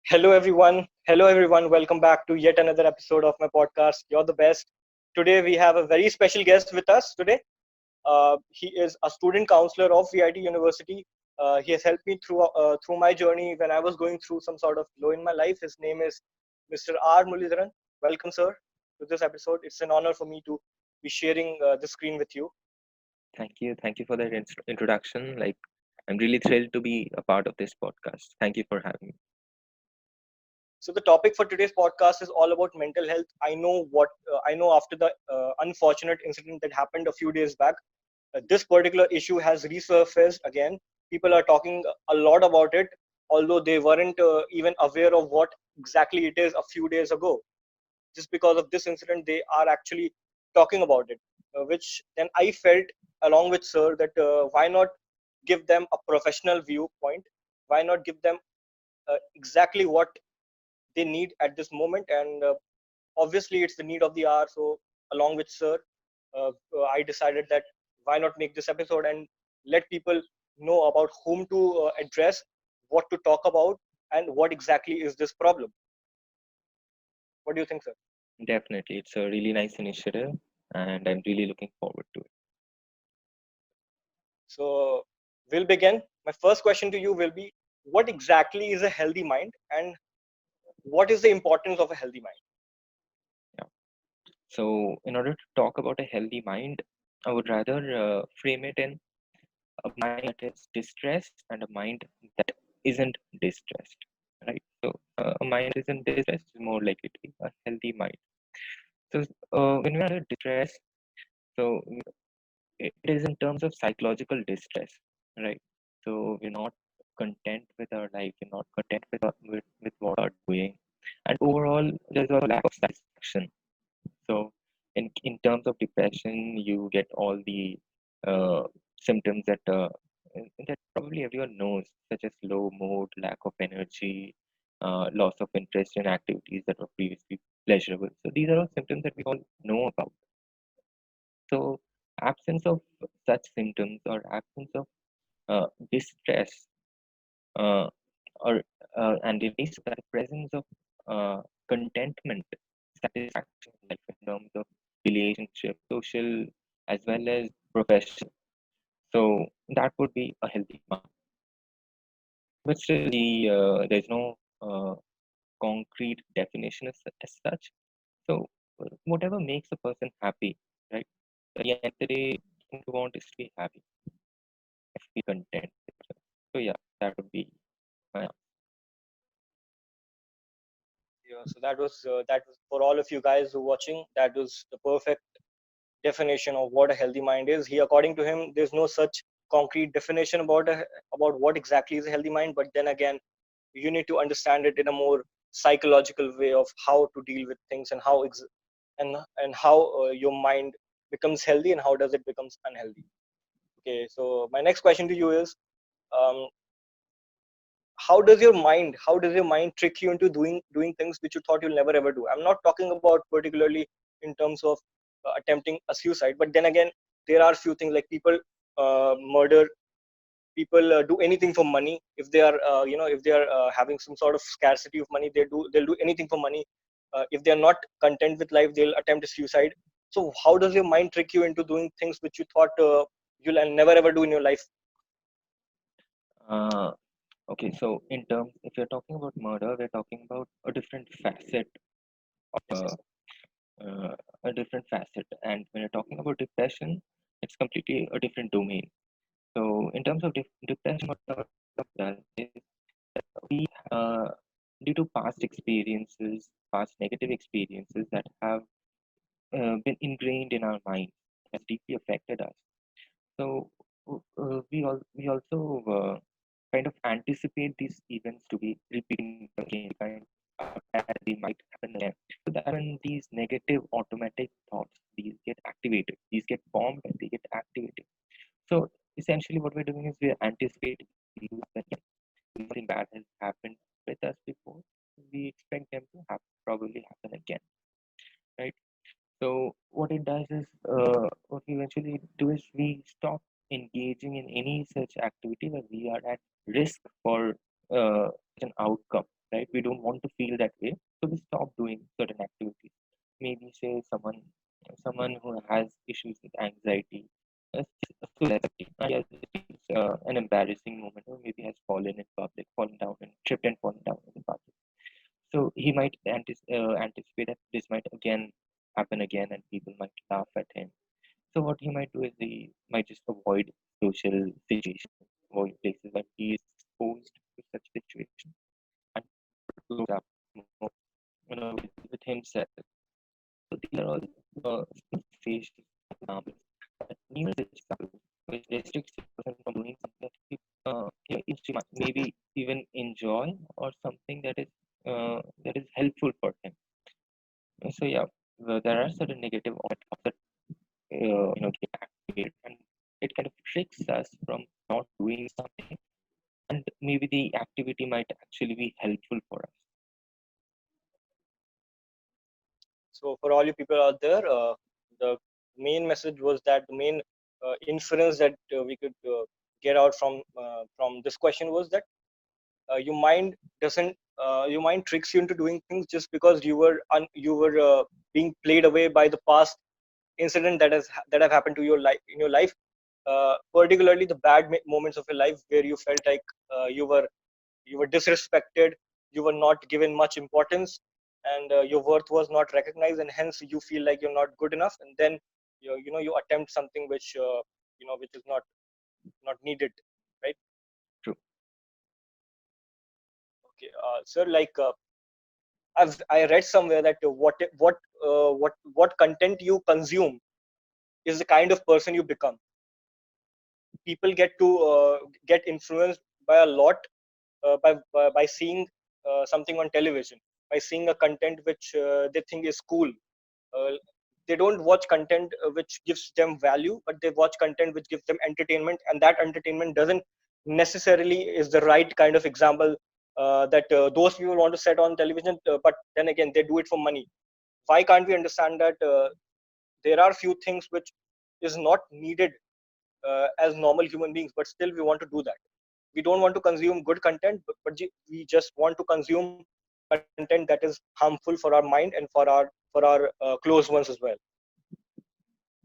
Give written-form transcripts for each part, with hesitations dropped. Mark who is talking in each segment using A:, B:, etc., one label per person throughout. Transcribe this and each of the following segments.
A: Hello, everyone. Hello, everyone. Welcome back to yet another episode of my podcast. You're the best. Today, we have a very special guest with us today. He is a student counselor of VIT University. He has helped me through my journey when I was going through some sort of low in my life. His name is Mr. Muralitharan. Welcome, sir, to this episode. It's an honor for me to be sharing the screen with you.
B: Thank you for that introduction. I'm really thrilled to be a part of this podcast. Thank you for having me.
A: So the topic for today's podcast is all about mental health. I know after the unfortunate incident that happened a few days back, this particular issue has resurfaced again. People are talking a lot about it, although they weren't even aware of what exactly it is a few days ago. Just because of this incident, they are actually talking about it, which then I felt, along with Sir, that why not give them a professional viewpoint? Why not give them exactly what they need at this moment? And obviously, it's the need of the hour. So, along with Sir, I decided that why not make this episode and let people know about whom to address, what to talk about, and what exactly is this problem. What do you think, Sir?
B: Definitely, it's a really nice initiative, and I'm really looking forward to it.
A: So, we'll begin. My first question to you will be, what exactly is a healthy mind, and what is the importance of a healthy mind?
B: Yeah. So, in order to talk about a healthy mind, I would rather frame it in a mind that is distressed and a mind that isn't distressed. Right. So, a mind that isn't distressed is more likely to be a healthy mind. So, when we are under distress, so it is in terms of psychological distress, right? So we're not content with our life, we're not content with what we're doing, and overall there's a lack of satisfaction. So in terms of depression, you get all the uh, symptoms that probably everyone knows, such as low mood, lack of energy, loss of interest in activities that were previously pleasurable. So these are all symptoms that we all know about. So, absence of such symptoms or absence of distress, uh, or and in this the presence of contentment, satisfaction in life in terms of relationship, social as well as professional. So that would be a healthy mind. But still, there's no concrete definition as such. So whatever makes a person happy, right? At the end of the day, thing we want is to be happy, be content. So yeah, that would be my
A: Yeah, so that was for all of you guys who are watching. That was the perfect definition of what a healthy mind is. He, according to him, there's no such concrete definition about what exactly is a healthy mind. But then again, you need to understand it in a more psychological way of how to deal with things and how your mind becomes healthy and how does it becomes unhealthy. Okay, so my next question to you is, um, how does your mind trick you into doing things which you thought you'll never ever do? I'm not talking about particularly in terms of attempting a suicide, but then again, there are few things like people murder, people do anything for money. If they are if they are having some sort of scarcity of money, they'll do anything for money. If they are not content with life, they'll attempt a suicide. So how does your mind trick you into doing things which you thought you'll never ever do in your life?
B: uh, okay. So in terms, if you're talking about murder, we're talking about a different facet of
A: Yes, yes.
B: a different facet. And when you're talking about depression, it's completely a different domain. So in terms of depression, what I've done is we, due to past experiences, past negative experiences that have been ingrained in our mind, has deeply affected us. So we also kind of anticipate these events to be repeating again, kind of that they might happen again. So that when these negative automatic thoughts, these get activated, these get formed and they get activated. So essentially, what we're doing is we're anticipating these to happen again. If something bad has happened with us before, we expect them to probably happen again, right? So what it does is, what we eventually do is we stop engaging in any such activity where we are at risk for an outcome, right? we don't want to feel that way, so we stop doing certain activities. Maybe say someone who has issues with anxiety, so let's say yes, it is an embarrassing moment, or maybe has fallen in public, fallen down and tripped and fallen down in the public. So he might anticipate that this might again happen again, and people might laugh at him. So what he might do is he might just avoid social situations, avoid places where he is exposed to such situations, and close up more, with himself. So these are all facial examples, numerous examples which restricts a person from doing something that maybe even enjoy, or something that is helpful for him. So yeah, there are certain negative of that get activated, and it kind of tricks us from not doing something, and maybe the activity might actually be helpful for us.
A: So for all you people out there, the main message was that the main inference that we could get out from this question was that your mind doesn't your mind tricks you into doing things just because you were being played away by the past incident that have happened to your life in your life, particularly the bad moments of your life where you felt like you were disrespected, you were not given much importance, and your worth was not recognized, and hence you feel like you're not good enough, and then you attempt something which which is not needed, right?
B: True.
A: Okay, sir, like I read somewhere that what content you consume is the kind of person you become. People get influenced by a lot, by seeing something on television, by seeing a content which they think is cool. uh, they don't watch content which gives them value, but they watch content which gives them entertainment, and that entertainment doesn't necessarily is the right kind of example that those people want to set on television, but then again they do it for money. Why can't we understand that there are few things which is not needed as normal human beings, but still we want to do that? We don't want to consume good content, we just want to consume content that is harmful for our mind and for our close ones as well.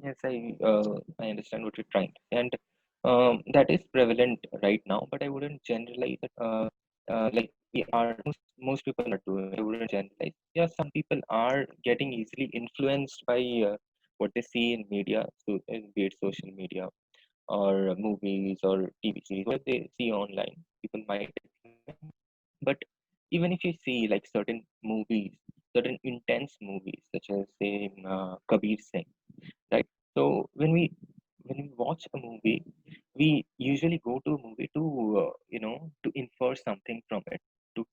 B: Yes, I understand what you're trying to say, and that is prevalent right now. But I wouldn't generalize it. Like we are most people are doing. I wouldn't generalize. Yeah, some people are getting easily influenced by what they see in media, so be it social media or movies or TV series, what they see online. People might get influenced. But even if you see like certain movies, certain intense movies, such as say Kabir Singh, right? So when we watch a movie, we usually go to a movie to to infer something from it, to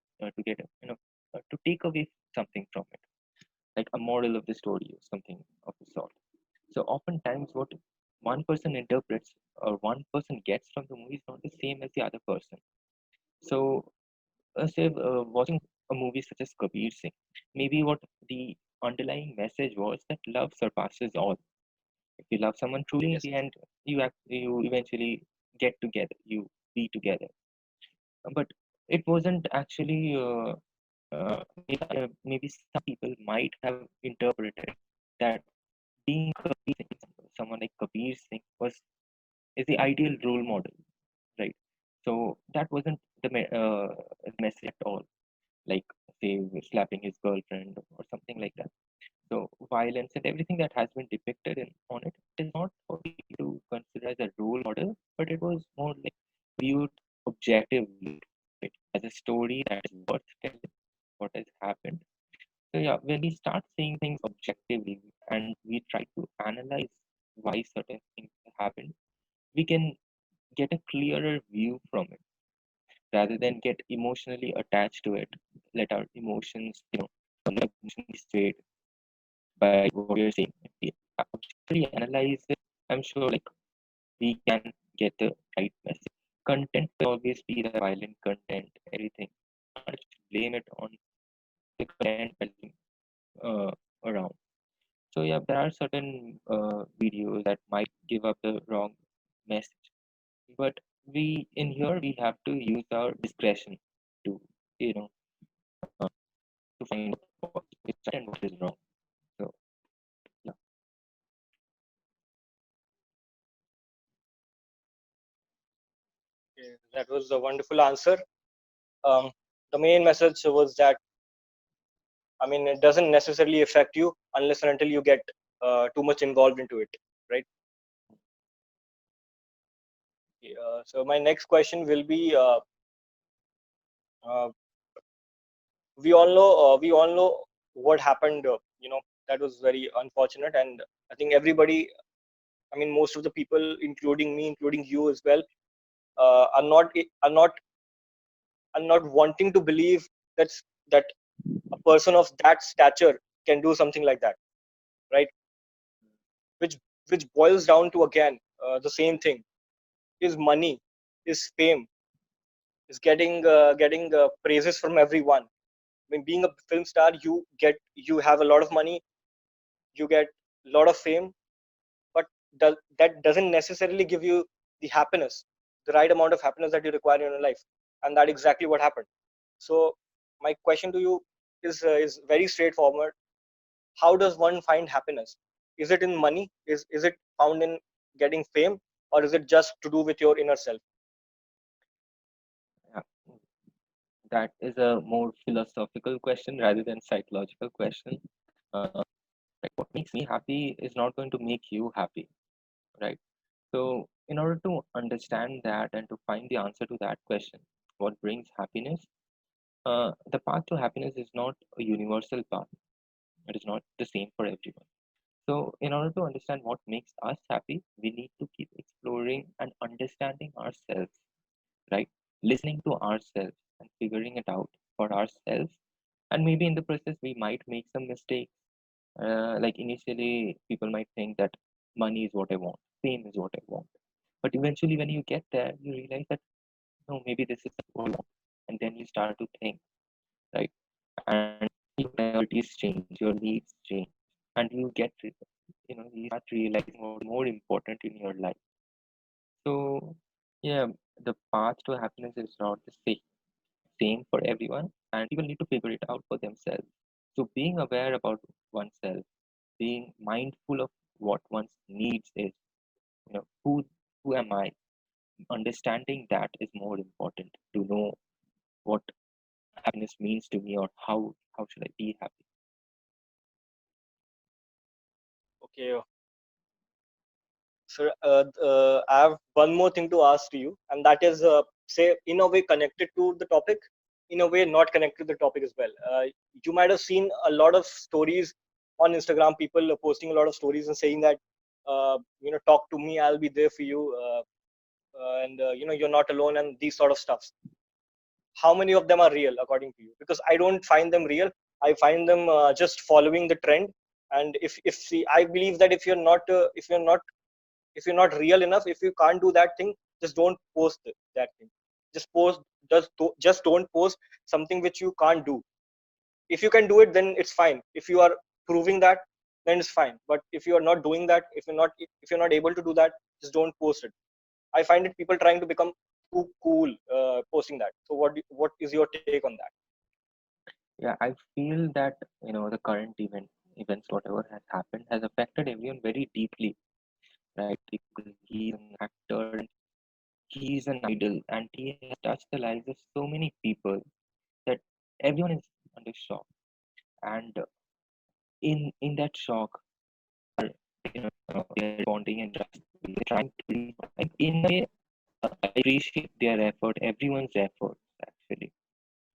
B: get to take away something from it, like a moral of the story or something of the sort. So oftentimes, what one person interprets or one person gets from the movie is not the same as the other person. So, say watching a movie such as Kabir Singh, maybe what the underlying message was that love surpasses all. If you love someone truly, in
A: Yes.
B: the end, you eventually get together, you be together. But it wasn't actually. Maybe some people might have interpreted that being Kabir Singh, someone like Kabir Singh is the ideal role model, right? So that wasn't the message at all. Like say slapping his girlfriend or something like that. So violence and everything that has been depicted on it is not for people to consider as a role model, but it was more like viewed objectively, right, as a story that is worth telling what has happened. So yeah, when we start seeing things objectively and we try to analyze why certain things happen, we can get a clearer view from it rather than get emotionally attached to it. Let our emotions, emotionally swayed by what we are saying. If we objectively analyze it, I'm sure like we can get the right message. Content will always be the violent content, everything. Can't just blame it on the content uh, around. So yeah, there are certain videos that might give up the wrong message, but we in here we have to use our discretion to you know what is right and what is wrong. So yeah.
A: Okay, that was a wonderful answer. The main message was that, I mean, it doesn't necessarily affect you unless and until you get too much involved into it, right? So my next question will be: uh, we all know what happened. That was very unfortunate, and I think everybody, I mean, most of the people, including me, including you as well, are not wanting to believe that a person of that stature can do something like that, right? which which boils down to, again, the same thing: is money, is fame, is getting praises from everyone. I mean, being a film star, you have a lot of money, you get a lot of fame, but that doesn't necessarily give you the happiness, the right amount of happiness that you require in your life. And that exactly what happened. So my question to you is very straightforward: how does one find happiness? Is it in money? Is it found in getting fame, or is it just to do with your inner self?
B: Yeah, that is a more philosophical question rather than psychological question. Like what makes me happy is not going to make you happy, right? So, in order to understand that and to find the answer to that question, what brings happiness? The path to happiness is not a universal path. It is not the same for everyone. So, in order to understand what makes us happy, we need to keep exploring and understanding ourselves, right? Listening to ourselves and figuring it out for ourselves. And maybe in the process, we might make some mistakes. Like initially, people might think that money is what I want, fame is what I want. But eventually, when you get there, you realize that no, maybe this is what I want. And then you start to think, right? And your priorities change, your needs change, and you start realizing what's more important in your life. So, yeah, the path to happiness is not the same for everyone, and people need to figure it out for themselves. So, being aware about oneself, being mindful of what one's needs is, who am I? Understanding that is more important to know what happiness means to me or how should I be happy.
A: Okay. So I have one more thing to ask to you, and that is, say, in a way connected to the topic, in a way not connected to the topic as well. You might have seen a lot of stories on Instagram, people posting a lot of stories and saying that, talk to me, I'll be there for you, and you're not alone, and these sort of stuffs. How many of them are real according to you? Because I don't find them real. I find them just following the trend. And if see, I believe that if you're not real enough, if you can't do that thing, just don't post that thing. Just post just don't post something which you can't do. If you can do it, then it's fine. If you are proving that, then it's fine. But if you are not doing that, if you're not able to do that, just don't post it. I find it people trying to become too cool posting that. So what is your take on that?
B: Yeah, I feel that the current events, whatever has happened, has affected everyone very deeply, right? Because he's an actor, and he's an idol, and he has touched the lives of so many people that everyone is under shock. And in that shock, they're responding in drastic ways, trying to reach. And in a way, I appreciate their effort, everyone's effort actually,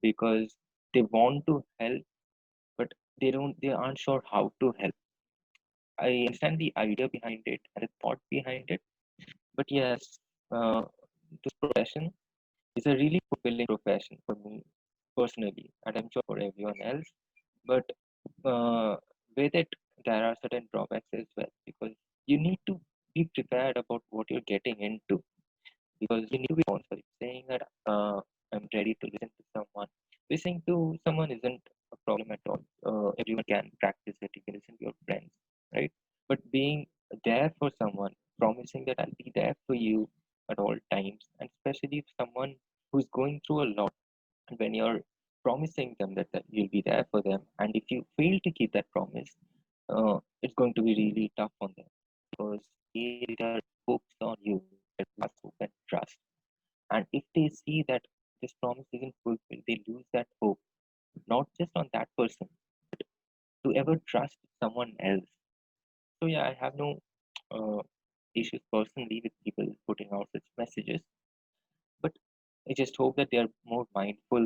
B: because they want to help, but they aren't sure how to help. I understand the idea behind it and the thought behind it, but yes, this profession is a really fulfilling profession for me personally, and I'm sure for everyone else. But uh, with it, there are certain drawbacks as well because you need to be prepared about what you're getting into because you need to be responsible. Saying that I'm ready to listen to someone, listening to someone isn't a problem at all. Everyone can practice it. You can listen to your friends, right? But being there for someone, promising that I'll be there for you at all times, and especially if someone who's going through a lot, and when you're promising them that you'll be there for them, and if you fail to keep that promise, it's going to be really tough on them, because their hopes on you, their last hope and trust. And if they see that this promise isn't fulfilled, they lose that hope, not just on that person, to ever trust someone else. So yeah, I have no uh, issues personally with people putting out such messages, but I just hope that they are more mindful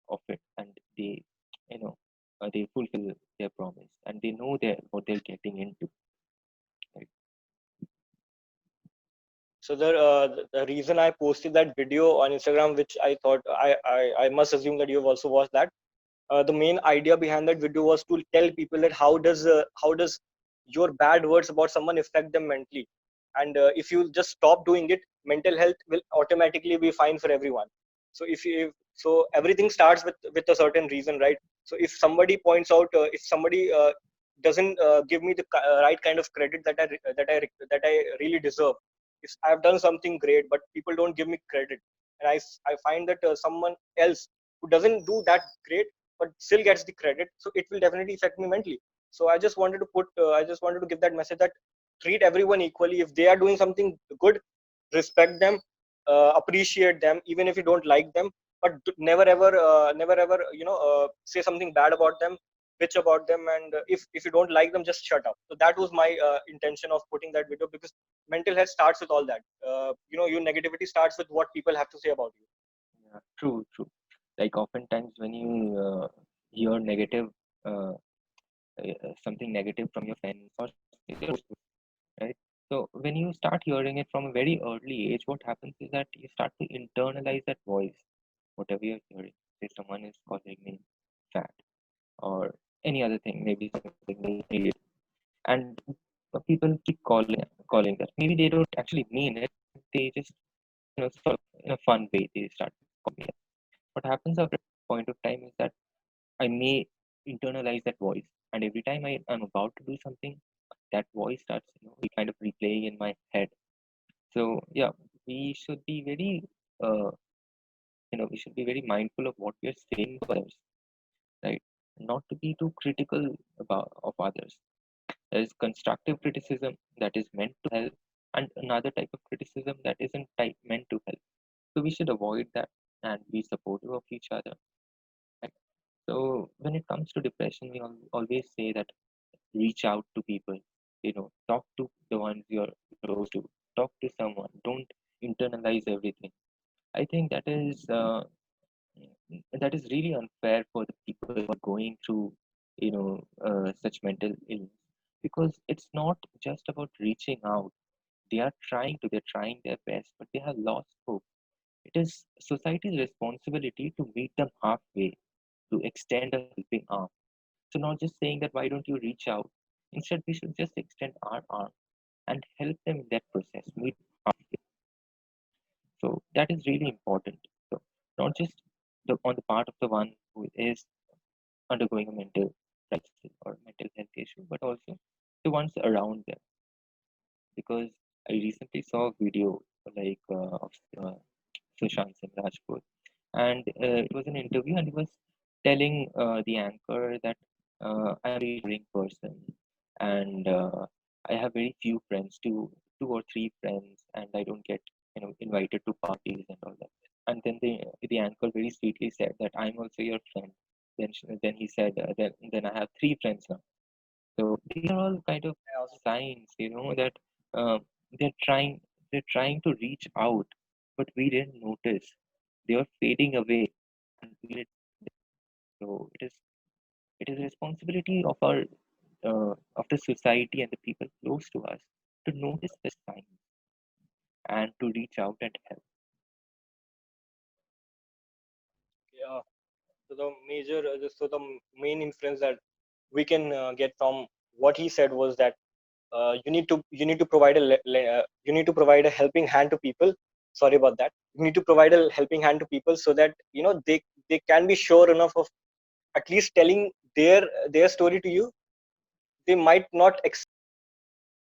B: of it, and you know, they fulfill their promise, and they know what they're getting into. Right?
A: So the reason I posted that video on Instagram, which I thought I must assume that you have also watched that. The main idea behind that video was to tell people that how does your bad words about someone affect them mentally, and if you just stop doing it, mental health will automatically be fine for everyone. So so everything starts with a certain reason, right? So if somebody points out, if somebody doesn't give me the right kind of credit that I really deserve, if I've done something great but people don't give me credit, and I find that someone else who doesn't do that great but still gets the credit, so it will definitely affect me mentally. So I just wanted to give that message that treat everyone equally. If they are doing something good, respect them, appreciate them even if you don't like them, but never ever say something bad about them, bitch about them, and if you don't like them, just shut up. So that was my intention of putting that video, because mental health starts with all that. Your negativity starts with what people have to say about you.
B: Yeah, true, true. Like oftentimes when you hear negative, uh, something negative from your friends or right? So when you start hearing it from a very early age, what happens is that you start to internalize that voice, whatever you're hearing. Say someone is calling me fat or any other thing, maybe something me idiot, and people keep calling that. Maybe they don't actually mean it. They just sort of in a fun way they start calling it. What happens after a point of time is that I may internalize that voice, and every time I'm about to do something, that voice starts kind of replaying in my head. So yeah, we should be very uh, we should be very mindful of what we are saying to others, right? Not to be too critical about of others. There is constructive criticism that is meant to help, and another type of criticism that isn't meant to help. So we should avoid that and be supportive of each other. Right? So when it comes to depression, we always say that reach out to people. Talk to the ones you're close to. Talk to someone. Don't internalize everything. I think that is really unfair for the people who are going through such mental illness, because it's not just about reaching out. They're trying their best, but they have lost hope. It is society's responsibility to meet them halfway, to extend a helping arm. So not just saying that why don't you reach out. Instead, we should just extend our arm and help them in that process. Meet halfway. So that is really important. So not just on the part of the one who is undergoing a mental crisis or mental health issue, but also the ones around them. Because I recently saw a video of uh, Sushant Singh Rajput, and it was an interview, and he was telling the anchor that I'm a very boring person, and I have very few friends, two or three friends, and I don't get invited to parties and all that. And then the anchor very sweetly said that I'm also your friend. Then he said then I have three friends now. So these are all kind of signs, that uh, they're trying they're trying to reach out, but we didn't notice. They are fading away, and we didn't. So it is responsibility of our of the society and the people close to us to notice the signs and to reach out and help.
A: Yeah. So the main inference that we can get from what he said was that you need to provide you need to provide a helping hand to people. Sorry about that. You need to provide a helping hand to people so that they can be sure enough of at least telling their story to you. They might not